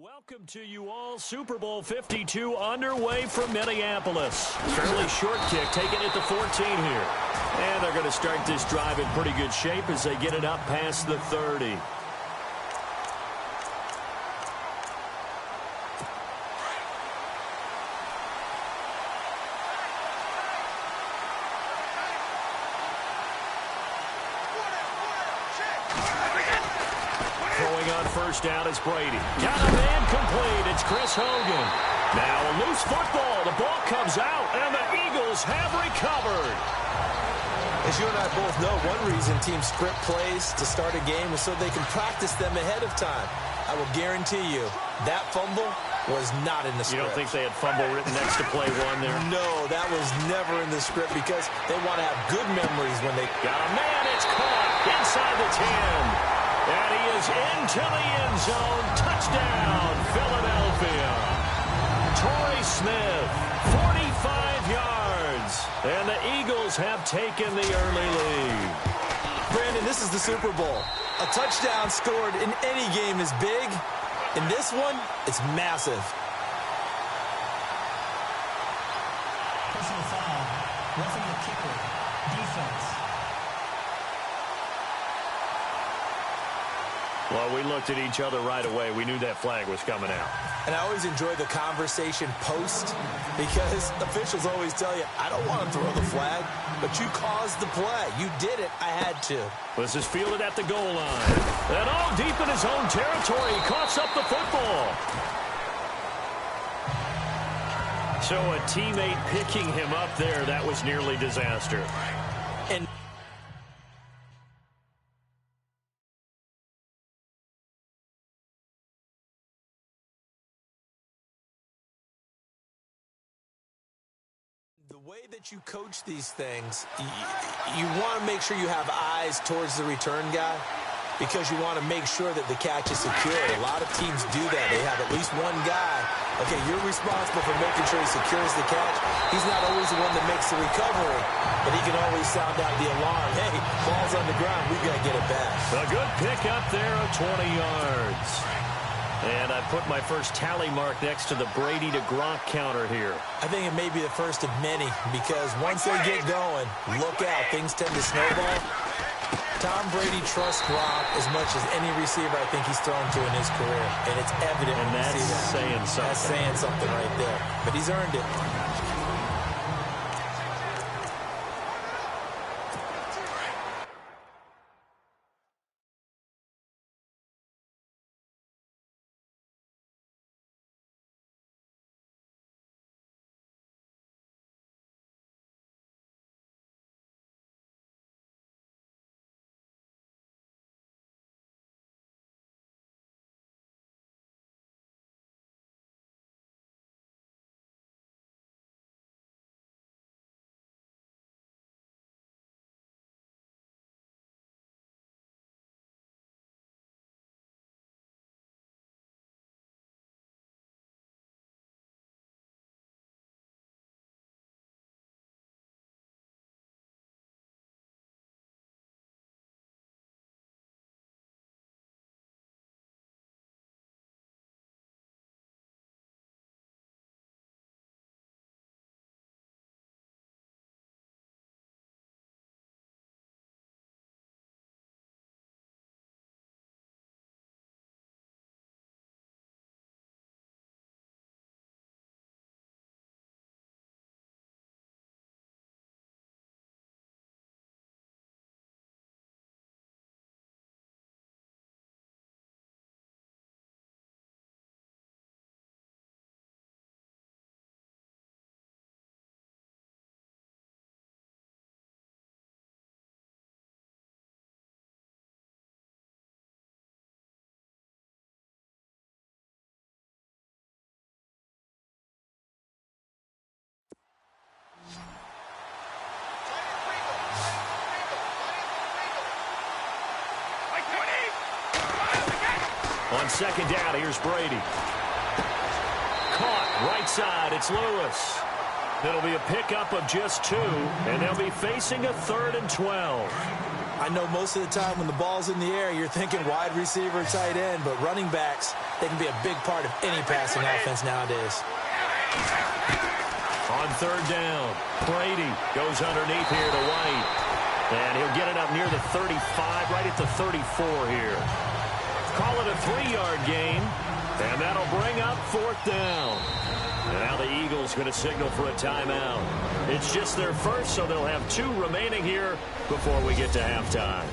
Welcome to you all. Super Bowl 52 underway from Minneapolis. Fairly short kick, taking it to 14 here. And they're going to start this drive in pretty good shape as they get it up past the 30. First down is Brady. Got a man complete. It's Chris Hogan. Now a loose football. The ball comes out, and the Eagles have recovered. As you and I both know, one reason teams script plays to start a game is so they can practice them ahead of time. I will guarantee you that fumble was not in the script. You don't think they had fumble written next to play one there? No, that was never in the script because they want to have good memories when they... Got a man. It's caught inside the 10. And he is into the end zone. Touchdown, Philadelphia. Torrey Smith, 45 yards. And the Eagles have taken the early lead. Brandon, this is the Super Bowl. A touchdown scored in any game is big. In this one, it's massive. Personal foul. Roughing the kicker. Defense. Well, we looked at each other right away. We knew that flag was coming out. And I always enjoy the conversation post because officials always tell you, I don't want to throw the flag, but you caused the play. You did it. I had to. This is fielded at the goal line. And all deep in his own territory. He coughs up the football. So a teammate picking him up there, that was nearly disaster. And the way that you coach these things, you want to make sure you have eyes towards the return guy because you want to make sure that the catch is secure. A lot of teams do that. They have at least one guy. Okay, you're responsible for making sure he secures the catch. He's not always the one that makes the recovery, but he can always sound out the alarm. Hey, ball's on the ground. We've got to get it back. A good pick up there of 20 yards. And I put my first tally mark next to the Brady to Gronk counter here. I think it may be the first of many because once they get going, look out. Things tend to snowball. Tom Brady trusts Gronk as much as any receiver I think he's thrown to in his career. And it's evident when you see that. Saying something. That's saying something right there. But he's earned it. On second down, here's Brady. Caught right side. It's Lewis. It'll be a pickup of just 2, and they'll be facing a 3rd and 12. I know most of the time when the ball's in the air, you're thinking wide receiver, tight end, but running backs, they can be a big part of any passing offense nowadays. On third down, Brady goes underneath here to White. And he'll get it up near the 35, right at the 34 here. Call it a 3-yard gain, and that'll bring up fourth down. And now the Eagles going to signal for a timeout. It's just their first, so they'll have 2 remaining here before we get to halftime.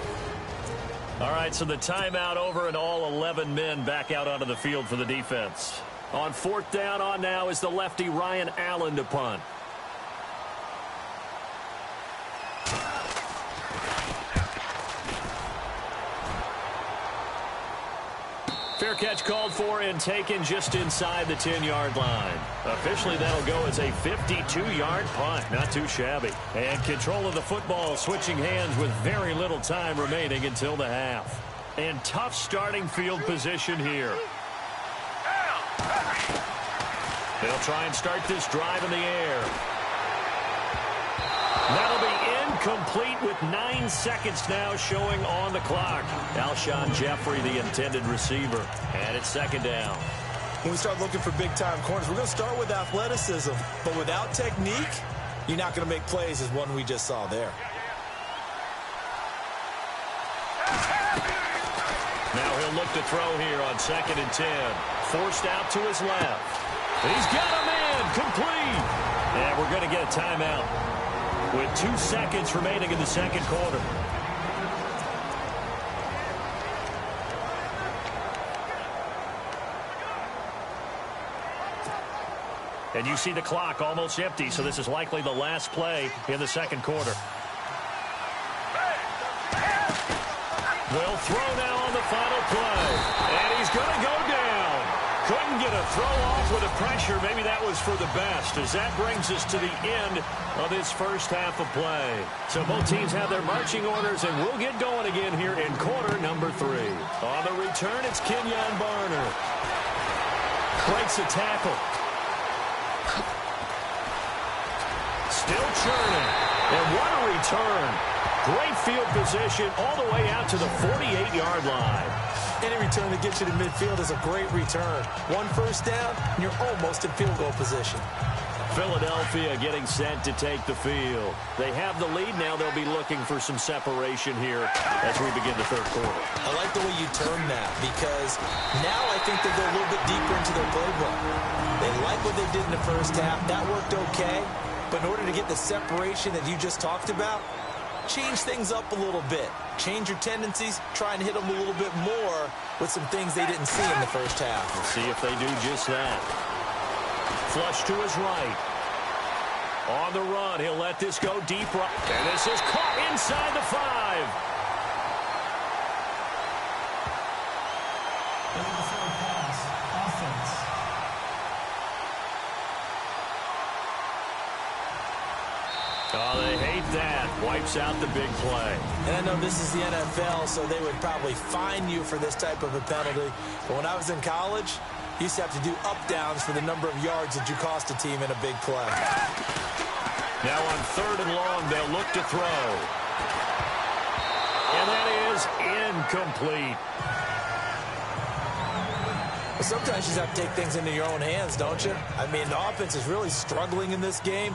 All right, so the timeout over and all 11 men back out onto the field for the defense. On fourth down on now is the lefty Ryan Allen to punt. Fair catch called for and taken just inside the 10-yard line. Officially, that'll go as a 52-yard punt. Not too shabby. And control of the football switching hands with very little time remaining until the half. And tough starting field position here. They'll try and start this drive in the air. That'll be incomplete with 9 seconds now showing on the clock. Alshon Jeffrey, the intended receiver. And it's second down. When we start looking for big-time corners, we're going to start with athleticism. But without technique, you're not going to make plays as one we just saw there. Now he'll look to throw here on 2nd and 10. Forced out to his left. He's got a man complete. And we're going to get a timeout with 2 seconds remaining in the second quarter. And you see the clock almost empty, so this is likely the last play in the second quarter. Will throw now on the final play. And he's going to go down. Couldn't get a throw off with the pressure. Maybe that was for the best, as that brings us to the end of this first half of play. So both teams have their marching orders, and we'll get going again here in quarter number 3. On the return, it's Kenyon Barner. Breaks a tackle. Still churning. And what a return. Great field position all the way out to the 48-yard line. Any return that gets you to midfield is a great return. 1 first down, and you're almost in field goal position. Philadelphia getting set to take the field. They have the lead now. They'll be looking for some separation here as we begin the third quarter. I like the way you term that, because now I think they go a little bit deeper into their playbook. They like what they did in the first half. That worked okay. But in order to get the separation that you just talked about, change things up a little bit. Change your tendencies. Try and hit them a little bit more with some things they didn't see in the first half. We'll see if they do just that. Flush to his right. On the run, he'll let this go deep right. And this is caught inside the 5. pass, offense. Oh, they hate that. Wipes out the big play. And I know this is the NFL, so they would probably fine you for this type of a penalty. But when I was in college, you used to have to do up-downs for the number of yards that you cost a team in a big play. Now on 3rd and long, they'll look to throw. And that is incomplete. But sometimes you just have to take things into your own hands, don't you? I mean, the offense is really struggling in this game.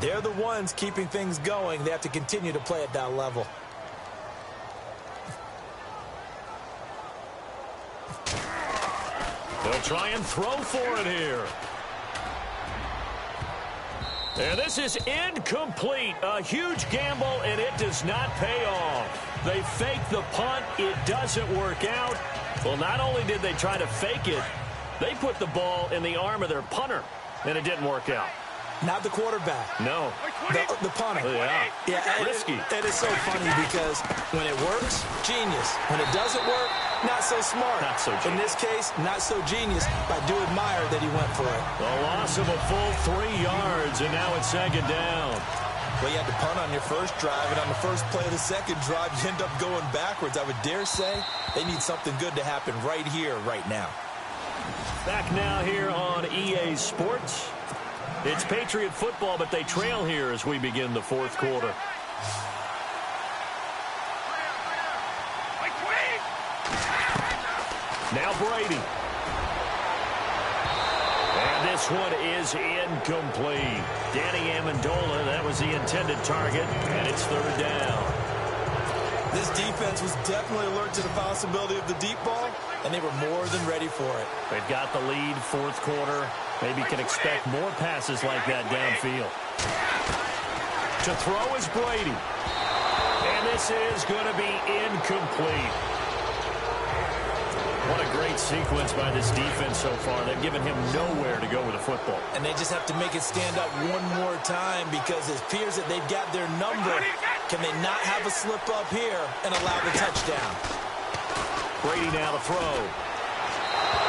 They're the ones keeping things going. They have to continue to play at that level. They'll try and throw for it here. And this is incomplete. A huge gamble, and it does not pay off. They fake the punt. It doesn't work out. Well, not only did they try to fake it, they put the ball in the arm of their punter, and it didn't work out. Not the quarterback. No. The punter. Yeah. Risky. It is so funny because when it works, genius. When it doesn't work, not so smart. Not so genius. In this case, not so genius, but I do admire that he went for it. A loss of a full 3 yards, and now it's second down. Well, you had to punt on your first drive, and on the first play of the second drive, you end up going backwards. I would dare say they need something good to happen right here, right now. Back now here on EA Sports. It's Patriot football, but they trail here as we begin the fourth quarter. Now Brady. And this one is incomplete. Danny Amendola, that was the intended target, and it's third down. This defense was definitely alert to the possibility of the deep ball, and they were more than ready for it. They've got the lead, fourth quarter. Maybe can expect more passes like that downfield. To throw is Brady. And this is going to be incomplete. What a great sequence by this defense so far. They've given him nowhere to go with the football. And they just have to make it stand up one more time because it appears that they've got their number. Can they not have a slip up here and allow the touchdown? Brady now to throw.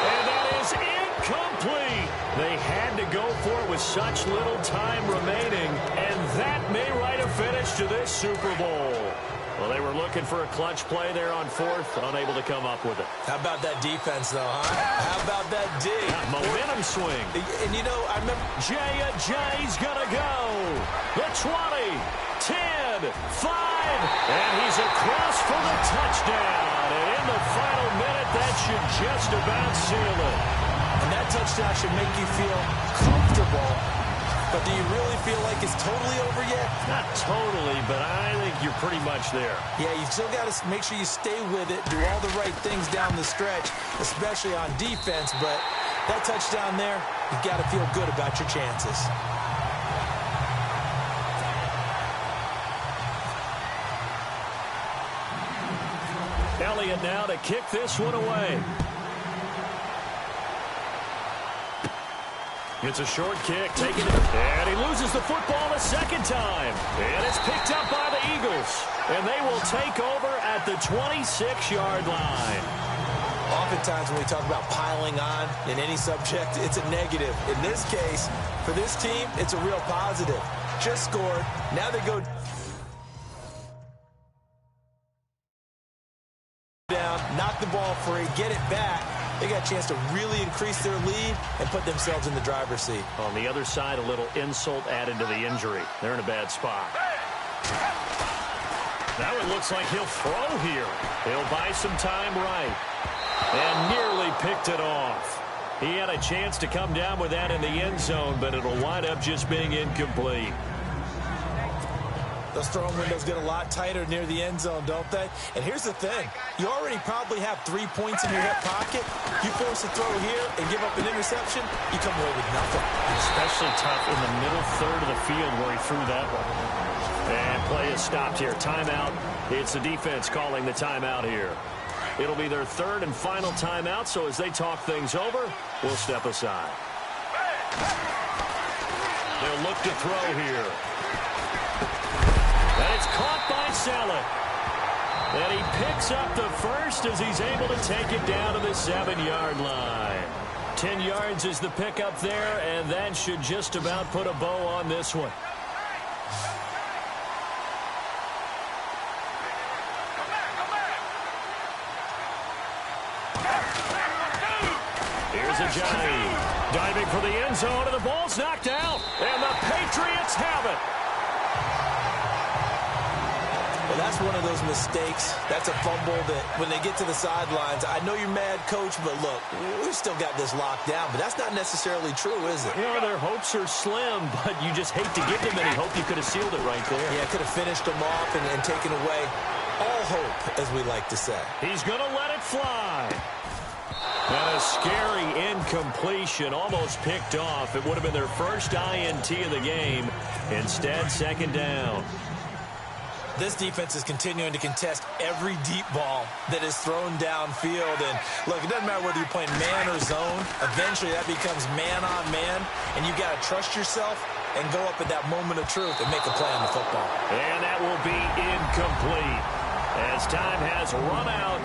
And that is incomplete. They had to go for it with such little time remaining. And that may write a finish to this Super Bowl. Well, they were looking for a clutch play there on fourth, unable to come up with it. How about that defense, though, huh? How about that D? Momentum swing. And, you know, I remember... Jay's going to go. The 20, 10, 5, and he's across for the touchdown. And in the final minute, that should just about seal it. And that touchdown should make you feel comfortable. But do you really feel like it's totally over yet? Not totally, but I think you're pretty much there. Yeah, you've still got to make sure you stay with it, do all the right things down the stretch, especially on defense. But that touchdown there, you've got to feel good about your chances. Elliott now to kick this one away. It's a short kick, taking it, and he loses the football a second time. And it's picked up by the Eagles. And they will take over at the 26-yard line. Oftentimes when we talk about piling on in any subject, it's a negative. In this case, for this team, it's a real positive. Just scored. Now they go down, knock the ball free, get it back. They got a chance to really increase their lead and put themselves in the driver's seat. On the other side, a little insult added to the injury. They're in a bad spot. Now it looks like he'll throw here. He'll buy some time right. And nearly picked it off. He had a chance to come down with that in the end zone, but it'll wind up just being incomplete. Those throwing windows get a lot tighter near the end zone, don't they? And here's the thing. You already probably have 3 points in your hip pocket. You force a throw here and give up an interception, you come away with nothing. Especially tough in the middle third of the field where he threw that one. And play is stopped here. Timeout. It's the defense calling the timeout here. It'll be their third and final timeout, so as they talk things over, we'll step aside. They'll look to throw here. And it's caught by Saleh. And he picks up the first as he's able to take it down to the 7-yard line. 10 yards is the pickup there, and that should just about put a bow on this one. Here's Ajayi diving for the end zone, and the ball's knocked out. And the Patriots have it. Well, that's one of those mistakes. That's a fumble that when they get to the sidelines, I know you're mad, Coach, but look, we've still got this locked down. But that's not necessarily true, is it? You know, their hopes are slim, but you just hate to give them any hope. You could have sealed it right there. Yeah, could have finished them off and taken away all hope, as we like to say. He's going to let it fly. And a scary incompletion, almost picked off. It would have been their first INT of the game. Instead, second down. This defense is continuing to contest every deep ball that is thrown downfield. And, look, it doesn't matter whether you're playing man or zone. Eventually, that becomes man-on-man, and you got to trust yourself and go up at that moment of truth and make a play on the football. And that will be incomplete as time has run out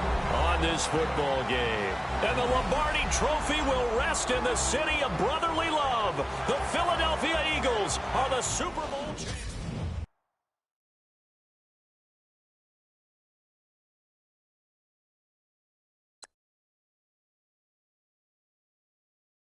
on this football game. And the Lombardi Trophy will rest in the city of brotherly love. The Philadelphia Eagles are the Super Bowl champions.